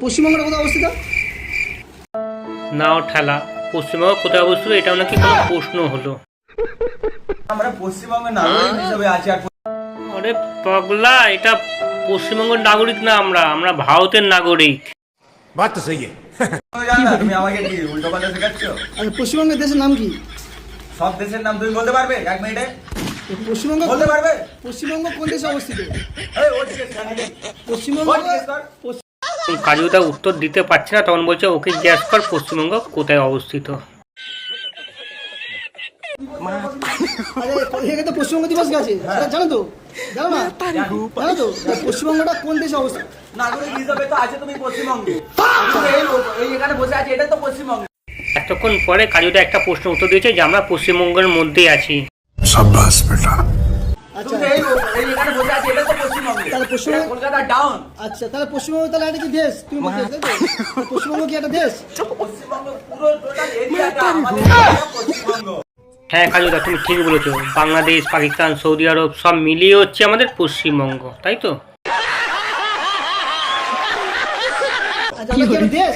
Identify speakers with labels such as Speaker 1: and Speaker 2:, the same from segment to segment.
Speaker 1: পশ্চিমবঙ্গটা কোথায় অবস্থিত?
Speaker 2: নাও ঠেলা, পশ্চিমবঙ্গ কোথায় অবস্থিত এটাও নাকি কোনো প্রশ্ন হলো।
Speaker 3: আমরা পশ্চিমবঙ্গের নাগরিক হিসেবে আছি। আর
Speaker 2: আরে পাগলা, এটা পশ্চিমবঙ্গের নাগরিক না, আমরা ভারতের নাগরিক।
Speaker 4: बात तो सही है।
Speaker 3: জানো না, তুমি আমাকে কি উল্টো পাল্টা শেখাচ্ছ?
Speaker 1: আর পশ্চিমবঙ্গের দেশের নাম কি?
Speaker 3: সব দেশের নাম তুমি বলতে পারবে 1 মিনিটে?
Speaker 1: পশ্চিমবঙ্গ
Speaker 3: বলতে পারবে?
Speaker 1: পশ্চিমবঙ্গ কোন দেশে অবস্থিত?
Speaker 3: এই ও জিজ্ঞেস কর আগে।
Speaker 1: পশ্চিমবঙ্গ
Speaker 3: ও জিজ্ঞেস কর।
Speaker 2: কাজুদা উত্তর দিতে পারছে না, তখন বলছে ওকে জিজ্ঞেস কর পশ্চিমবঙ্গ কোথায় অবস্থিত।
Speaker 1: আরে এখানে তো পশ্চিমবঙ্গ দিবস গেছে, সেটা জানো তো? জানো না? জানো তো পশ্চিমবঙ্গটা কোন দেশে অবস্থিত?
Speaker 3: নাগরিক হিসেবে তো আছে তুমি পশ্চিমবঙ্গে। তুমি এই এখানে বসে আছে, এটা তো পশ্চিমবঙ্গ।
Speaker 2: এতক্ষণ পরে কাজুদা একটা প্রশ্ন উত্তর দিয়েছে যে আমরা পশ্চিমবঙ্গের মধ্যেই আছি।
Speaker 4: शाबाश बेटा।
Speaker 1: আচ্ছা
Speaker 3: তুমি এই এখানে বসে আছে, এটা তো পশ্চিমবঙ্গে।
Speaker 1: তাহলে পশ্চিমবঙ্গ
Speaker 3: কলকাতা ডাউন।
Speaker 1: আচ্ছা তাহলে পশ্চিমবঙ্গ তাহলে এটা কি দেশ? তুমি বলতে তাই তো? পশ্চিমবঙ্গ কি একটা দেশ?
Speaker 3: পশ্চিমবঙ্গ পুরো টোটাল এরিয়াটা আমাদের পশ্চিমবঙ্গ।
Speaker 2: হ্যাঁ কাজুদা, তুমি ঠিক বলেছো, বাংলাদেশ, পাকিস্তান, সৌদি আরব সব মিলিয়ে হচ্ছে আমাদের পশ্চিমবঙ্গ, তাই তো?
Speaker 1: আচ্ছা আমরা কি একটা দেশ?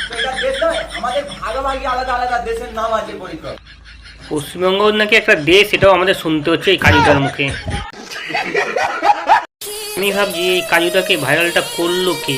Speaker 3: তো এটা দেশ নয়, আমাদের ভাগাভাগি আলাদা আলাদা দেশের নাম আছে পরিচয়।
Speaker 2: পশ্চিমবঙ্গ নাকি একটা দেশ, এটাও আমাদের শুনতে হচ্ছে এই কাজুদার মুখে। আমি ভাবছি এই কাজুদাকে ভাইরালটা করলো কে?